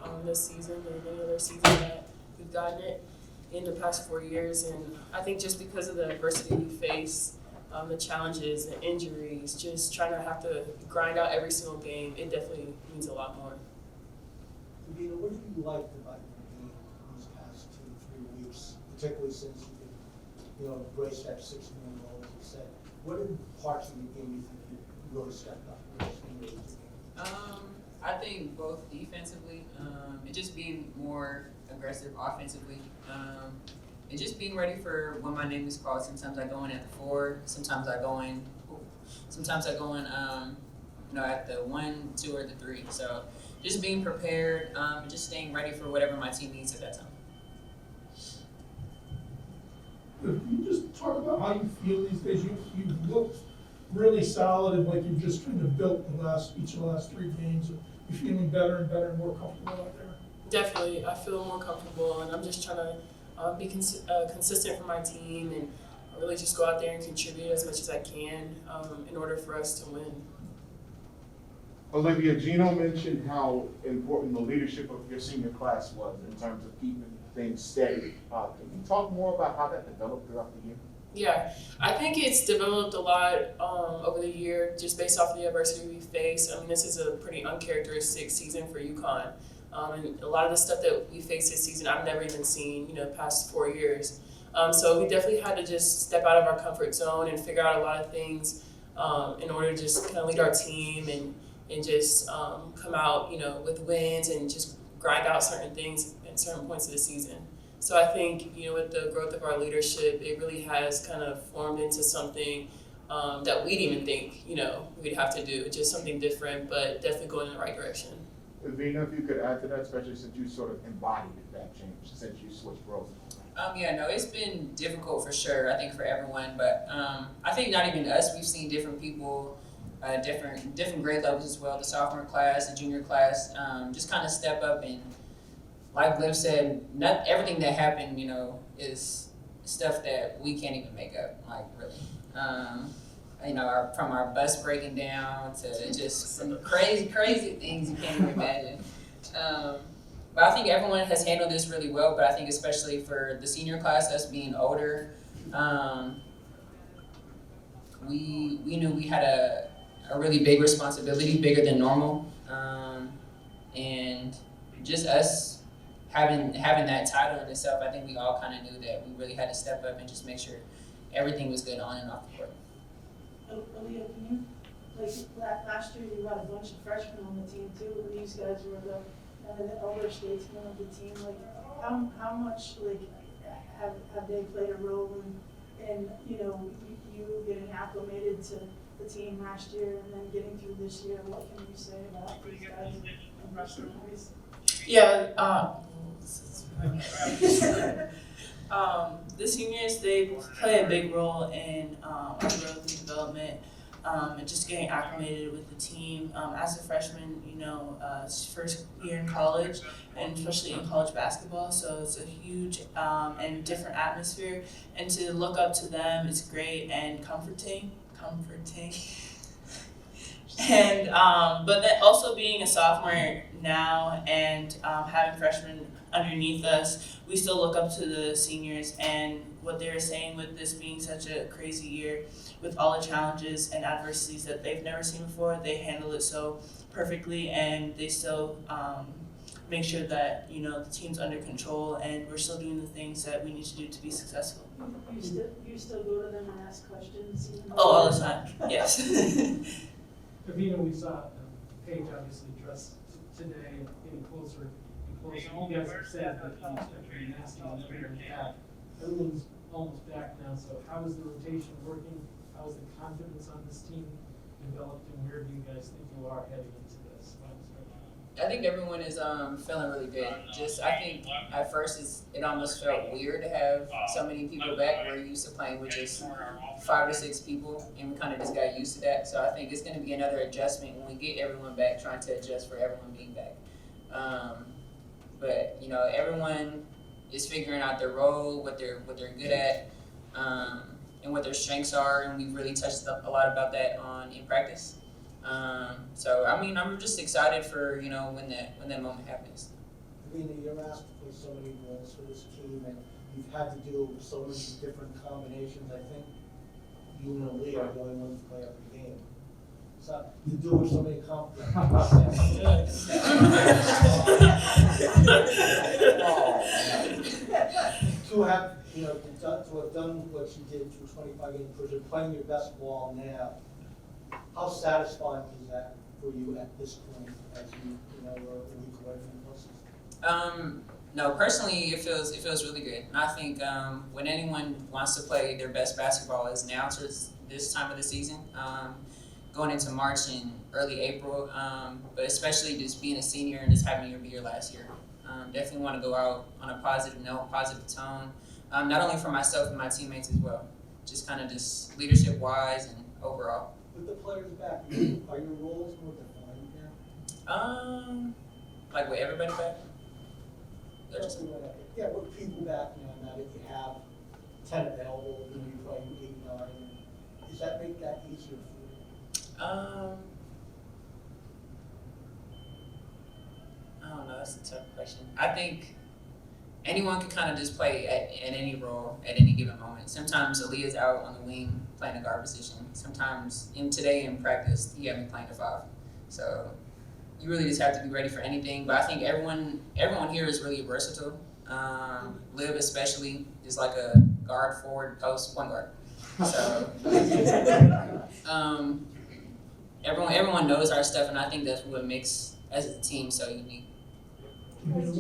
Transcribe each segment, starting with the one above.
more this season than any other season that we've gotten it in the past 4 years. And I think just because of the adversity we face, the challenges and injuries, just trying to have to grind out every single game, it definitely means a lot more. Evina, what have you liked about your game these past 2-3 weeks, particularly since you embraced that 6-man role, as you said? What are the parts of the game you think you really stepped up in your game? I think both defensively, and just being more aggressive offensively, and just being ready for when my name is called. Sometimes I go in at the 4, sometimes I go in at the 1, 2, or the 3. So just being prepared, and just staying ready for whatever my team needs at that time. Can you just talk about how you feel these days? You've looked really solid and like you've just kind of built each of the last 3 games. You're feeling better and better and more comfortable out there? Definitely, I feel more comfortable, and I'm just trying to be consistent for my team and really just go out there and contribute as much as I can in order for us to win. Olivia, Gino mentioned how important the leadership of your senior class was in terms of keeping things steady. Can you talk more about how that developed throughout the year? Yeah, I think it's developed a lot over the year just based off the adversity we face. I mean, this is a pretty uncharacteristic season for UConn. And a lot of the stuff that we face this season, I've never even seen, past 4 years. So we definitely had to just step out of our comfort zone and figure out a lot of things in order to just kind of lead our team and just come out, with wins and just grind out certain things at certain points of the season. So I think, with the growth of our leadership, it really has kind of formed into something that we didn't even think, we'd have to do. Just something different, but definitely going in the right direction. Evina, if you could add to that, especially since you sort of embodied that change since you switched roles. It's been difficult for sure, I think for everyone, but I think not even us, we've seen different people, different grade levels as well, the sophomore class, the junior class, just kind of step up and, like Liv said, not everything that happened, is stuff that we can't even make up, like really. From our bus breaking down to just some crazy things you can't even imagine. But I think everyone has handled this really well, but I think especially for the senior class, us being older, we knew we had a really big responsibility, bigger than normal. And just us having that title in itself, I think we all kind of knew that we really had to step up and just make sure everything was good on and off the court. Aaliyah, can you, last year you had a bunch of freshmen on the team too, and these guys were the elder statesmen of the team. How much have they played a role in you getting acclimated to the team last year and then getting through this year? What can you say about these guys and personalities? Yeah, the seniors, they play a big role in our growth and development and just getting acclimated with the team. As a freshman, first year in college, and especially in college basketball, so it's a huge and different atmosphere. And to look up to them is great and comforting. And but then also being a sophomore now and having freshmen underneath us, we still look up to the seniors and what they were saying with this being such a crazy year with all the challenges and adversities that they've never seen before. They handle it so perfectly, and they still make sure that the team's under control and we're still doing the things that we need to do to be successful. You still go to them and ask questions? All the time, yes. Evina, we saw Paige obviously dressed today and getting closer and closer. You guys have said that you expect to be nasty and never back. Everyone's almost back now, so how is the rotation working? How is the confidence on this team developed, and where do you guys think you are heading into this final stretch? I think everyone is feeling really good. I think at first it almost felt weird to have so many people back. We're used to playing with just 5 or 6 people, and we kind of just got used to that. So I think it's going to be another adjustment when we get everyone back, trying to adjust for everyone being back. But everyone is figuring out their role, what they're good at, and what their strengths are, and we've really touched a lot about that in practice. So I mean, I'm just excited for when that moment happens. Evina, you're asked to play so many roles for this team, and you've had to do so many different combinations. I think you and Aaliyah are the only ones to play every game. So you do with so many combinations. To have, to have done what you did through 25 games, because you're playing your best ball now, how satisfying is that for you at this point as we're a week away from the postseason? No, personally, it feels really good. And I think when anyone wants to play their best basketball is now towards this time of the season, going into March and early April, but especially just being a senior and just having your be your last year. Definitely want to go out on a positive note, positive tone, not only for myself and my teammates as well, just kind of just leadership-wise and overall. With the players back, are your roles more defined now? Like with everybody back? Yeah, with people back now that you have 10 available, you're playing 8, 9, does that make that easier for you? I don't know, that's a tough question. I think anyone can kind of just play at any role at any given moment. Sometimes Aaliyah's out on the wing playing a guard position. Sometimes today in practice, he had me playing a 5. So you really just have to be ready for anything. But I think everyone here is really versatile. Liv especially is like a guard, forward, post, point guard. So everyone knows our stuff, and I think that's what makes as a team so unique. Was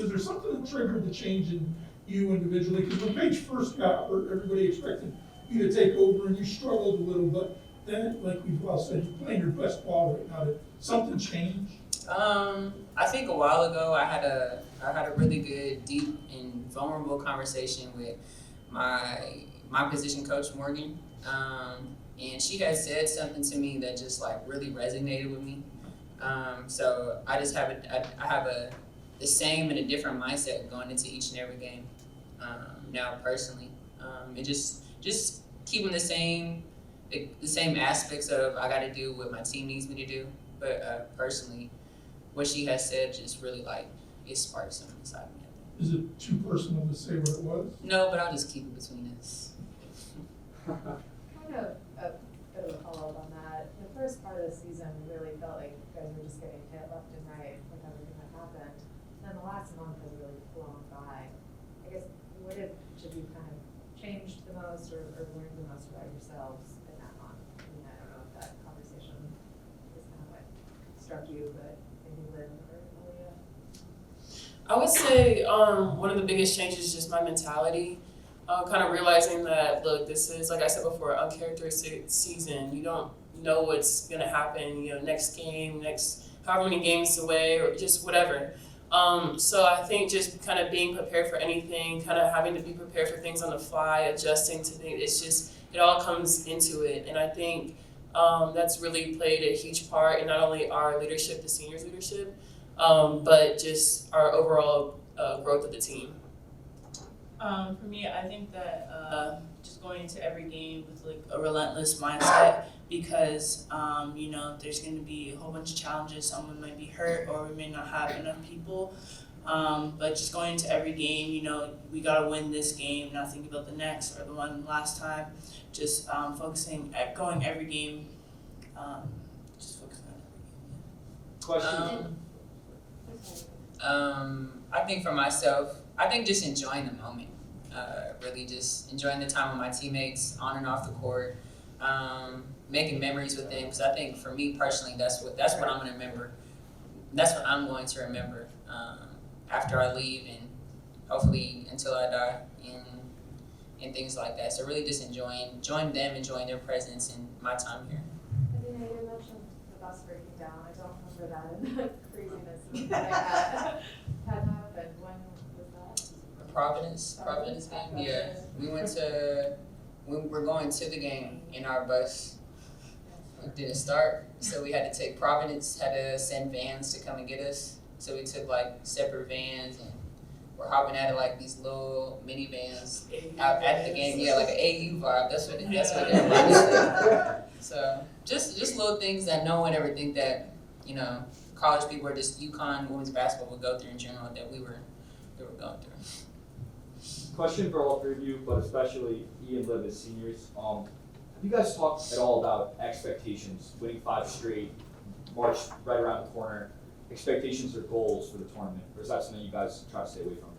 there something that triggered the change in you individually? Because when Paige first got hurt, everybody expected you to take over, and you struggled a little. But then, like we've all said, you're playing your best ball right now. Did something change? I think a while ago I had a really good, deep, and vulnerable conversation with my position coach Morgan, and she had said something to me that just like really resonated with me. So I just have the same and a different mindset going into each and every game now personally. And just keeping the same aspects of I got to do what my team needs me to do, but personally, what she has said just really like it sparked something inside me. Is it too personal to say what it was? No, but I'll just keep it between us. Kind of a bit of a follow-up on that. The first part of the season really felt like you guys were just getting hit left and right with everything that happened. And then the last month has really flown by. I guess, what should you kind of changed the most or learned the most about yourselves in that month? I mean, I don't know if that conversation is kind of what struck you, but maybe Liv or Aaliyah. I would say one of the biggest changes is just my mentality. Kind of realizing that, look, this is, like I said before, an uncharacteristic season. You don't know what's going to happen, next game, next however many games away, or just whatever. So I think just kind of being prepared for anything, kind of having to be prepared for things on the fly, adjusting to things, it all comes into it. And I think that's really played a huge part in not only our leadership, the seniors' leadership, but just our overall growth of the team. For me, I think that just going into every game with like a relentless mindset because there's going to be a whole bunch of challenges. Someone might be hurt, or we may not have enough people. But just going into every game, we got to win this game, not think about the next or the one last time. Just focusing at going every game. Just focusing on every game. Question? I think for myself, I think just enjoying the moment, really just enjoying the time with my teammates on and off the court, making memories with them. Because I think for me personally, that's what I'm going to remember. That's what I'm going to remember after I leave, and hopefully until I die, and things like that. So really just enjoying them, enjoying their presence and my time here. Evina, you mentioned the bus breaking down. I don't remember that in the craziness that had happened. When was that? Providence game. Yeah, we were going to the game in our bus. It didn't start, so we had to take Providence. Had to send vans to come and get us. So we took like separate vans, and were hopping out of like these little minivans out at the game. Yeah, like an AU vibe. That's what everybody said. So just little things that no one ever think that, you know, college people or just UConn women's basketball would go through in general that we were going through. Question for all three of you, but especially E and Liv as seniors. Have you guys talked at all about expectations, winning 5 straight, March right around the corner, expectations or goals for the tournament? Or is that something you guys try to stay away from?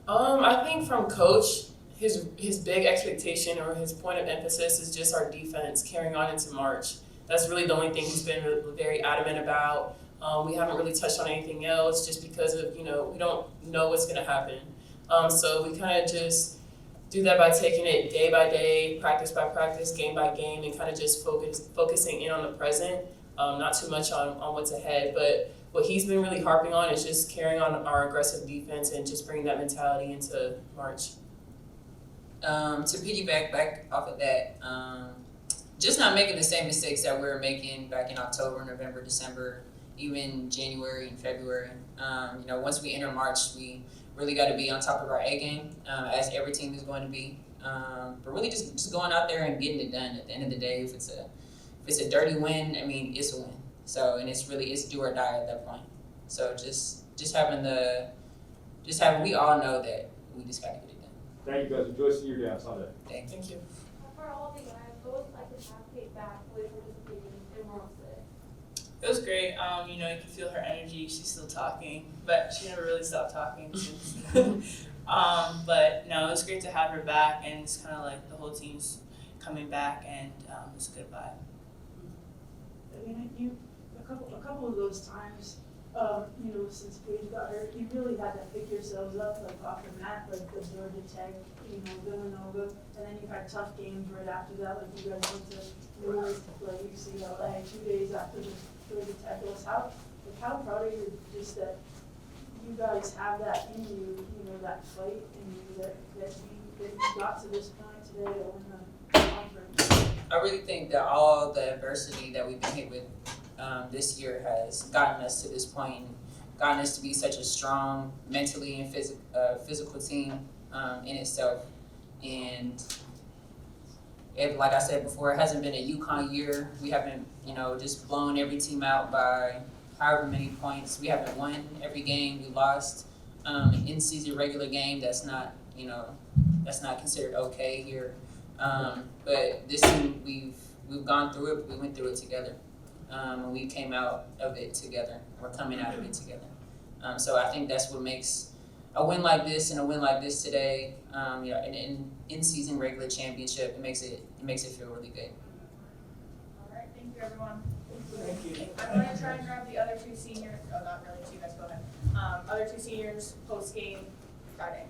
I think from coach, his big expectation or his point of emphasis is just our defense carrying on into March. That's really the only thing he's been very adamant about. We haven't really touched on anything else just because of, you know, we don't know what's going to happen. So we kind of just do that by taking it day by day, practice by practice, game by game, and kind of just focusing in on the present, not too much on what's ahead. But what he's been really harping on is just carrying on our aggressive defense and just bringing that mentality into March. To piggyback back off of that, just not making the same mistakes that we were making back in October, November, December, even January and February. You know, once we enter March, we really got to be on top of our A game, as every team is going to be. But really just going out there and getting it done. At the end of the day, if it's a dirty win, I mean, it's a win. So, and it's do or die at that point. So just having we all know that we just got to get it done. Thank you guys. Enjoy senior day on Sunday. Thank you. For all the guys, what was it like to have Kate back with participating in World today? It was great. You know, you can feel her energy. She's still talking, but she never really stopped talking since. But no, it was great to have her back, and it's kind of like the whole team's coming back, and it's a good vibe. I mean, a couple of those times, you know, since Paige got hurt, you really had to pick yourselves up, like off the mat, like the Georgia Tech, you know, Villanova, and then you had tough games right after that, like you guys went to New York to play UCLA 2 days after the Georgia Tech was. How proud are you just that you guys have that in you, you know, that fight in you, that you got to this point today to win the conference? I really think that all the adversity that we've been hit with this year has gotten us to this point, and gotten us to be such a strong, mentally and physical team in itself. And like I said before, it hasn't been a UConn year. We haven't, you know, just blown every team out by however many points. We haven't won every game. We lost an in-season regular game. That's not, you know, that's not considered okay here. But this team, we've gone through it. We went through it together. And we came out of it together. We're coming out of it together. So I think that's what makes a win like this and a win like this today, you know, an in-season regular championship, it makes it feel really good. All right, thank you, everyone. Thank you. I'm gonna try and grab the other two seniors. Oh, not really. So you guys go ahead. Other two seniors post game Friday.